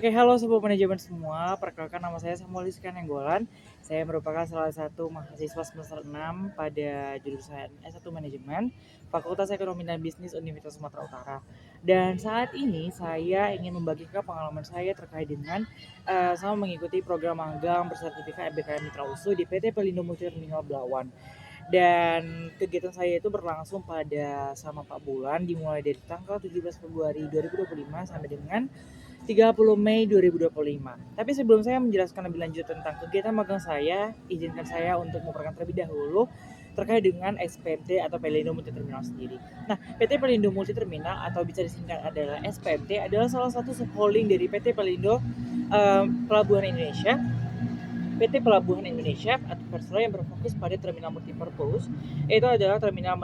Oke, halo Sobat Manajemen semua. Perkenalkan nama saya Samuel Rizky Nenggolan. Saya merupakan salah satu mahasiswa semester 6 pada jurusan S1 Manajemen, Fakultas Ekonomi dan Bisnis Universitas Sumatera Utara. Dan saat ini saya ingin membagikan pengalaman saya terkait dengan sama mengikuti program magang bersertifikat MBKM Mitra USU di PT Pelindo Multi Terminal Belawan. Dan kegiatan saya itu berlangsung pada selama 4 bulan dimulai dari tanggal 17 Februari 2025 sampai dengan 30 Mei 2025. Tapi sebelum saya menjelaskan lebih lanjut tentang kegiatan magang saya, izinkan saya untuk memperkenalkan terlebih dahulu terkait dengan SPMT atau Pelindo Multi Terminal sendiri. Nah, PT Pelindo Multi Terminal atau bisa disingkat adalah SPMT adalah salah satu subholding dari PT Pelindo Pelabuhan Indonesia. PT Pelabuhan Indonesia atau Persero yang berfokus pada terminal multipurpose itu adalah terminal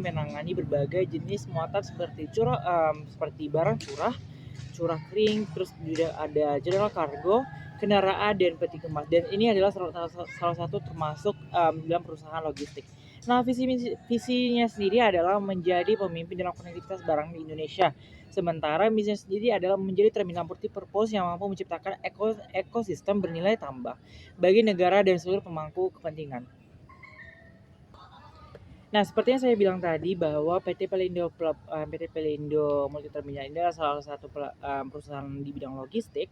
menangani berbagai jenis muatan seperti seperti barang curah, curah kering, terus juga ada general cargo, kendaraan dan peti kemas. Dan ini adalah salah satu termasuk dalam perusahaan logistik. Nah, visinya sendiri adalah menjadi pemimpin dalam konektivitas barang di Indonesia. Sementara misinya sendiri adalah menjadi terminal multipurpose yang mampu menciptakan ekosistem bernilai tambah bagi negara dan seluruh pemangku kepentingan. Nah, seperti yang saya bilang tadi bahwa PT Pelindo Multi Terminal ini adalah salah satu perusahaan di bidang logistik,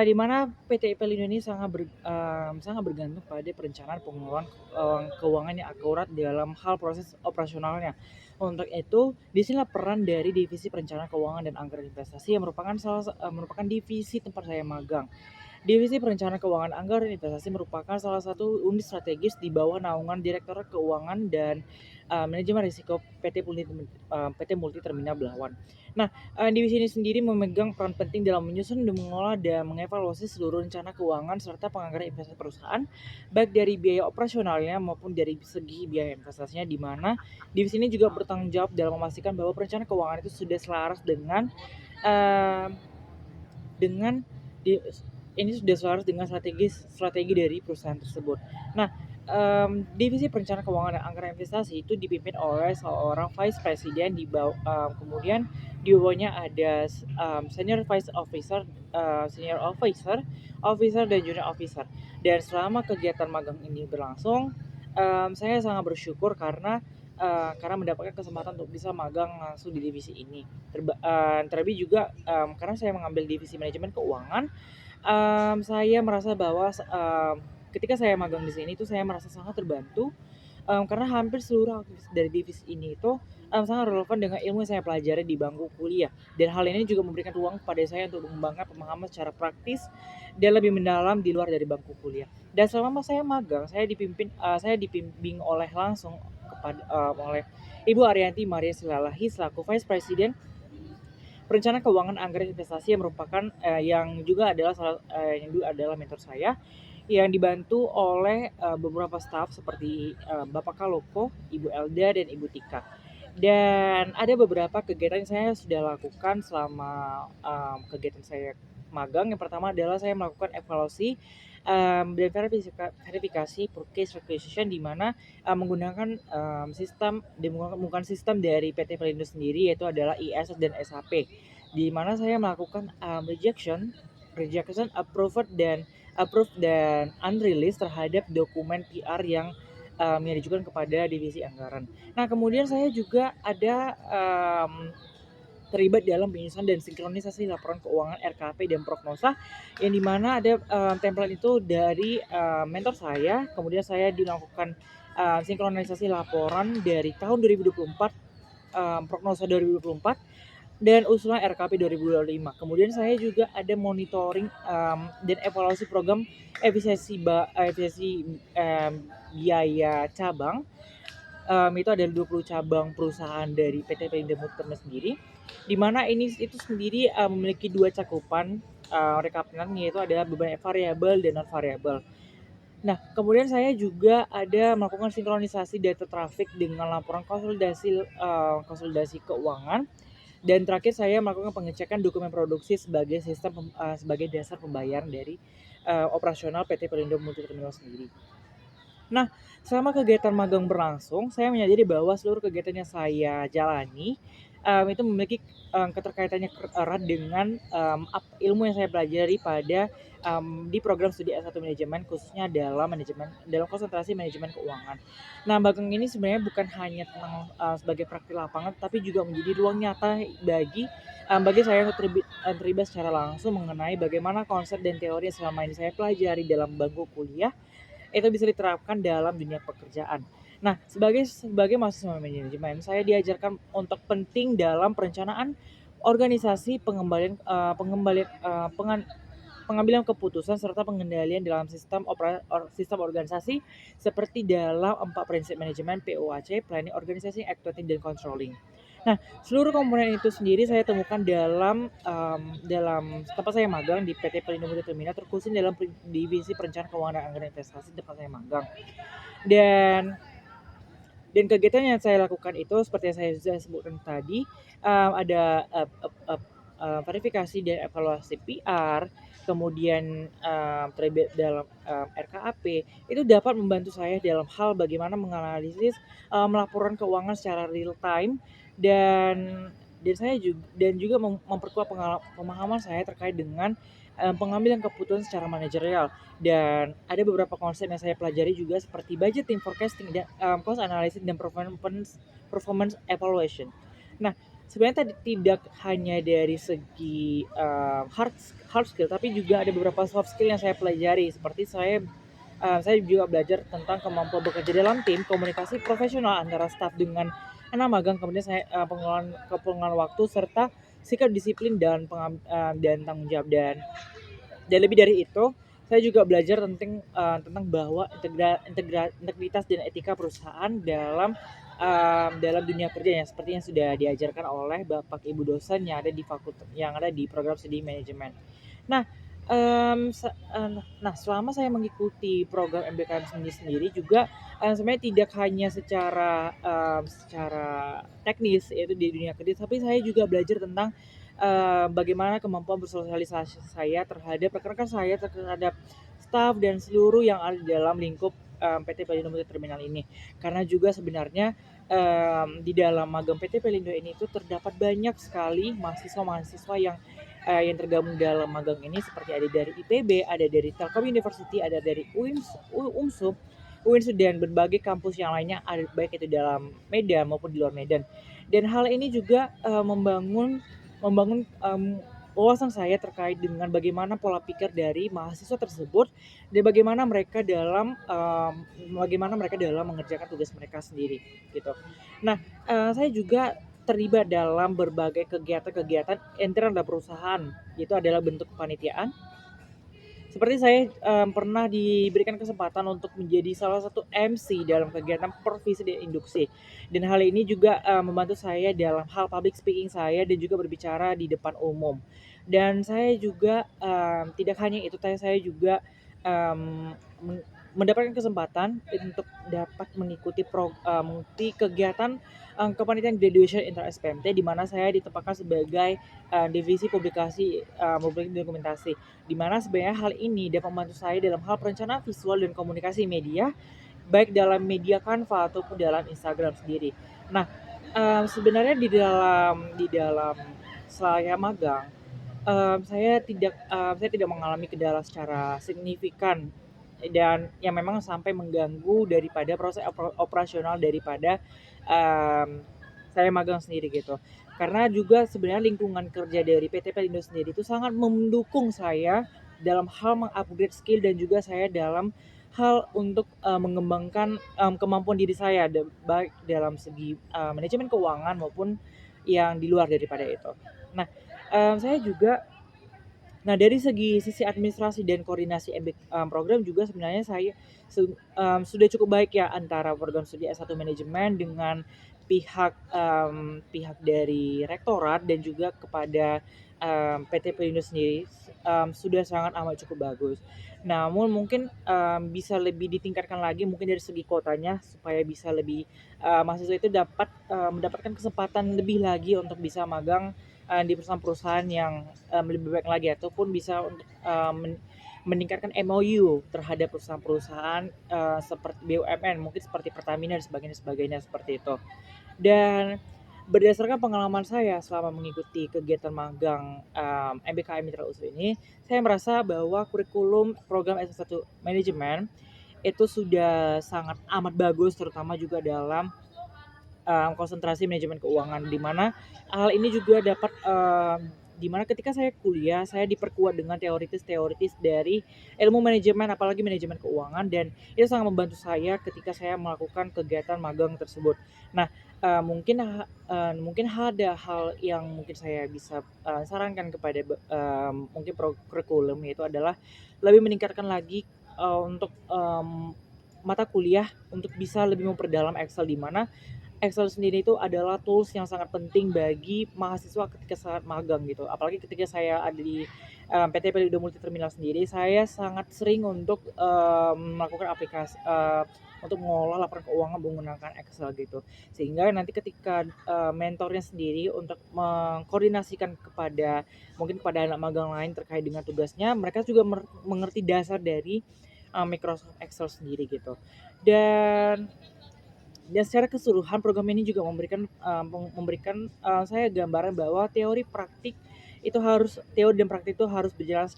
di mana PT Pelindo ini sangat bergantung pada perencanaan pengelolaan keuangan yang akurat dalam hal proses operasionalnya. Untuk itu, di sinilah peran dari divisi perencanaan keuangan dan anggaran investasi yang merupakan divisi tempat saya magang. Divisi Perencanaan Keuangan Anggaran Investasi merupakan salah satu unit strategis di bawah naungan Direktorat Keuangan dan Manajemen Risiko PT Multi Terminal Belawan. Nah, divisi ini sendiri memegang peran penting dalam menyusun, mengelola, dan mengevaluasi seluruh rencana keuangan serta penganggaran investasi perusahaan, baik dari biaya operasionalnya maupun dari segi biaya investasinya, di mana divisi ini juga bertanggung jawab dalam memastikan bahwa perencanaan keuangan itu sudah selaras uh, dengan di, ini sudah selaras dengan strategi dari perusahaan tersebut. Nah, divisi perencanaan keuangan dan anggaran investasi itu dipimpin oleh seorang vice president kemudian di bawahnya ada senior vice officer, officer dan junior officer. Dan selama kegiatan magang ini berlangsung, saya sangat bersyukur karena mendapatkan kesempatan untuk bisa magang langsung di divisi ini. Terlebih juga karena saya mengambil divisi manajemen keuangan, saya merasa bahwa ketika saya magang di sini itu saya merasa sangat terbantu karena hampir seluruh aktivitas dari divisi ini itu sangat relevan dengan ilmu yang saya pelajari di bangku kuliah, dan hal ini juga memberikan ruang kepada saya untuk mengembangkan pemahaman secara praktis dan lebih mendalam di luar dari bangku kuliah. Dan selama saya magang, saya dibimbing oleh Ibu Arianti Maria Silalahi selaku Vice President Perencanaan Keuangan Anggaran Investasi yang juga adalah mentor saya, yang dibantu oleh beberapa staf seperti Bapak Kaloko, Ibu Elda, dan Ibu Tika. Dan ada beberapa kegiatan yang saya sudah lakukan selama kegiatan saya magang. Yang pertama adalah saya melakukan evaluasi dan verifikasi purchase requisition, di mana menggunakan menggunakan sistem dari PT Pelindo sendiri, yaitu adalah IS dan SAP, di mana saya melakukan rejection, approved dan unreleased terhadap dokumen PR yang diajukan kepada divisi anggaran. Nah, kemudian saya juga ada terlibat dalam penyusunan dan sinkronisasi laporan keuangan RKP dan prognosa, yang dimana ada template itu dari mentor saya. Kemudian saya dilakukan sinkronisasi laporan dari tahun 2024, prognosa 2024, dan usulan RKP 2025. Kemudian saya juga ada monitoring dan evaluasi program efisiensi biaya cabang. Itu ada 20 cabang perusahaan dari PT Pelindo Multimedia sendiri, di mana ini itu sendiri memiliki dua cakupan rekapitan, yaitu adalah beban variabel dan non variabel. Nah, kemudian saya juga ada melakukan sinkronisasi data trafik dengan laporan konsolidasi keuangan, dan terakhir saya melakukan pengecekan dokumen produksi sebagai dasar pembayaran dari operasional PT Pelindo Multi Terminal sendiri. Nah, selama kegiatan magang berlangsung, saya menyadari bahwa seluruh kegiatan yang saya jalani itu memiliki keterkaitannya erat dengan ilmu yang saya pelajari pada di program studi S1 manajemen, khususnya dalam konsentrasi manajemen keuangan. Nah, magang ini sebenarnya bukan hanya tentang sebagai praktik lapangan, tapi juga menjadi ruang nyata bagi saya untuk terlibat secara langsung mengenai bagaimana konsep dan teori yang selama ini saya pelajari dalam bangku kuliah itu bisa diterapkan dalam dunia pekerjaan. Nah, sebagai mahasiswa manajemen, saya diajarkan untuk penting dalam perencanaan organisasi, pengambilan keputusan serta pengendalian dalam sistem organisasi seperti dalam 4 prinsip manajemen POAC, planning, organisasi, accounting, dan controlling. Nah, seluruh komponen itu sendiri saya temukan dalam tempat saya magang di PT Pelindung Mutu Terminal, terkhusus dalam divisi perencanaan keuangan dan anggaran investasi tempat saya magang. Dan kegiatan yang saya lakukan itu seperti yang saya sudah sebutkan tadi, ada verifikasi dan evaluasi PR, kemudian terlibat dalam RKAP, itu dapat membantu saya dalam hal bagaimana menganalisis laporan keuangan secara real time, dan juga memperkuat pemahaman saya terkait dengan pengambilan keputusan secara manajerial. Dan ada beberapa konsep yang saya pelajari juga seperti budgeting, forecasting, dan cost analysis, dan performance evaluation. Nah, sebenarnya tadi tidak hanya dari segi hard skill, tapi juga ada beberapa soft skill yang saya pelajari, seperti saya juga belajar tentang kemampuan bekerja dalam tim, komunikasi profesional antara staf dengan anak magang, kemudian saya pengelolaan waktu, serta sikap disiplin dan tanggung jawab. Dan lebih dari itu, saya juga belajar tentang bahwa integritas dan etika perusahaan dalam dunia kerja, yang seperti yang sudah diajarkan oleh Bapak Ibu dosen yang ada di program studi manajemen. Nah, selama saya mengikuti program MBKM sendiri juga, sebenarnya tidak hanya secara teknis yaitu di dunia kerja, tapi saya juga belajar tentang bagaimana kemampuan bersosialisasi saya terhadap rekan-rekan saya, terhadap staf dan seluruh yang ada di dalam lingkup PT Pelindo Multi Terminal ini. Karena juga sebenarnya di dalam magang PT Pelindo ini itu terdapat banyak sekali mahasiswa-mahasiswa yang tergabung dalam magang ini, seperti ada dari IPB, ada dari Telkom University, ada dari UMSUB, dan berbagai kampus yang lainnya, baik itu dalam Medan maupun di luar Medan. Dan hal ini juga membangun wawasan saya terkait dengan bagaimana pola pikir dari mahasiswa tersebut, dan bagaimana mereka dalam mengerjakan tugas mereka sendiri gitu. Nah, saya juga terlibat dalam berbagai kegiatan-kegiatan internal dalam perusahaan, itu adalah bentuk kepanitiaan. Seperti saya pernah diberikan kesempatan untuk menjadi salah satu MC dalam kegiatan pervisi dan induksi. Dan hal ini juga membantu saya dalam hal public speaking saya dan juga berbicara di depan umum. Dan saya juga tidak hanya itu, saya juga um, mendapatkan kesempatan untuk dapat mengikuti kegiatan kepanitiaan graduation inter SPMT, di mana saya ditempatkan sebagai divisi publikasi publik dokumentasi, di mana sebenarnya hal ini dapat membantu saya dalam hal perencanaan visual dan komunikasi media, baik dalam media Canva ataupun dalam Instagram sendiri. Nah, sebenarnya di dalam saya magang, saya tidak mengalami kendala secara signifikan dan yang memang sampai mengganggu daripada proses operasional daripada saya magang sendiri gitu. Karena juga sebenarnya lingkungan kerja dari PT Pelindo sendiri itu sangat mendukung saya dalam hal mengupgrade skill, dan juga saya dalam hal untuk mengembangkan kemampuan diri saya, baik dalam segi manajemen keuangan maupun yang di luar daripada itu. Nah, saya juga dari sisi administrasi dan koordinasi program juga sebenarnya saya sudah cukup baik ya antara program studi S1 manajemen dengan pihak dari rektorat dan juga kepada PT Pelindo sendiri, sudah sangat amat cukup bagus. Namun mungkin bisa lebih ditingkatkan lagi mungkin dari segi kuotanya, supaya bisa lebih mahasiswa itu dapat mendapatkan kesempatan lebih lagi untuk bisa magang di perusahaan-perusahaan yang lebih baik lagi, ataupun bisa untuk meningkatkan MOU terhadap perusahaan-perusahaan seperti BUMN, mungkin seperti Pertamina dan sebagainya seperti itu. Dan Berdasarkan pengalaman saya selama mengikuti kegiatan magang, MBKM Mitra USU ini, saya merasa bahwa kurikulum program S1 manajemen itu sudah sangat amat bagus, terutama juga dalam konsentrasi manajemen keuangan, di mana hal ini juga dapat, di mana ketika saya kuliah, saya diperkuat dengan teoritis-teoritis dari ilmu manajemen, apalagi manajemen keuangan, dan itu sangat membantu saya ketika saya melakukan kegiatan magang tersebut. Nah, mungkin ada hal yang mungkin saya bisa, sarankan kepada mungkin kurikulum, yaitu adalah lebih meningkatkan lagi, untuk, mata kuliah untuk bisa lebih memperdalam Excel, di mana Excel sendiri itu adalah tools yang sangat penting bagi mahasiswa ketika saat magang gitu. Apalagi ketika saya ada di, PT Pelindo Multi sendiri, saya sangat sering untuk, melakukan untuk mengolah laporan keuangan menggunakan Excel gitu. Sehingga nanti ketika, mentornya sendiri untuk mengkoordinasikan mungkin kepada anak magang lain terkait dengan tugasnya, mereka juga mengerti dasar dari, Microsoft Excel sendiri gitu. Dan secara keseluruhan program ini juga memberikan saya gambaran bahwa teori dan praktik itu harus berjalan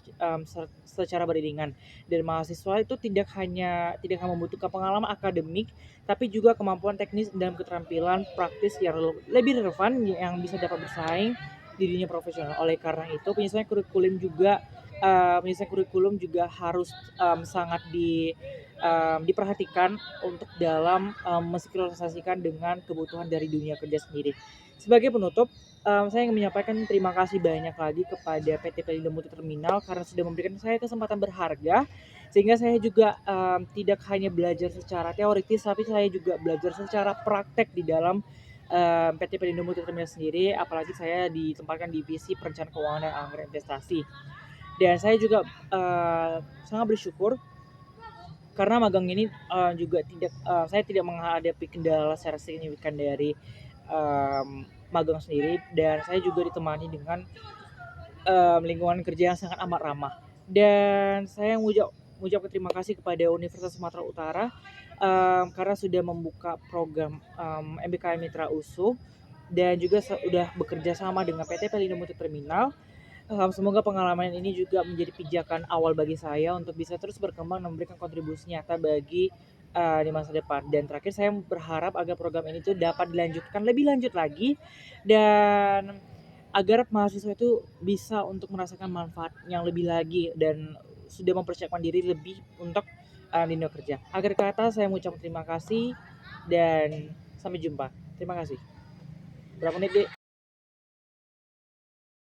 secara beriringan, dan mahasiswa itu tidak hanya membutuhkan pengalaman akademik, tapi juga kemampuan teknis dan keterampilan praktis yang lebih relevan yang bisa dapat bersaing di dunia profesional. Oleh karena itu penyusunan kurikulum juga harus, sangat diperhatikan untuk dalam, mensinkronisasikan dengan kebutuhan dari dunia kerja sendiri. Sebagai penutup, saya ingin menyampaikan terima kasih banyak lagi kepada PT Pelindo Multi Terminal karena sudah memberikan saya kesempatan berharga, sehingga saya juga, tidak hanya belajar secara teoritis, tapi saya juga belajar secara praktek di dalam, PT Pelindo Multi Terminal sendiri, apalagi saya ditempatkan di divisi perencanaan keuangan dan anggaran investasi. Dan saya juga, sangat bersyukur karena magang ini, saya tidak menghadapi kendala secara signifikan dari, magang sendiri, dan saya juga ditemani dengan, lingkungan kerja yang sangat amat ramah. Dan saya mengucapkan terima kasih kepada Universitas Sumatera Utara, karena sudah membuka program, MBKM Mitra USU, dan juga sudah bekerja sama dengan PT Pelindo Multi Terminal. Semoga pengalaman ini juga menjadi pijakan awal bagi saya untuk bisa terus berkembang dan memberikan kontribusi nyata bagi, di masa depan. Dan terakhir, saya berharap agar program ini tuh dapat dilanjutkan lebih lanjut lagi, dan agar mahasiswa itu bisa untuk merasakan manfaat yang lebih lagi dan sudah mempersiapkan diri lebih untuk, dunia kerja. Akhir kata, saya mengucapkan terima kasih dan sampai jumpa. Terima kasih. Berapa menit, Dek?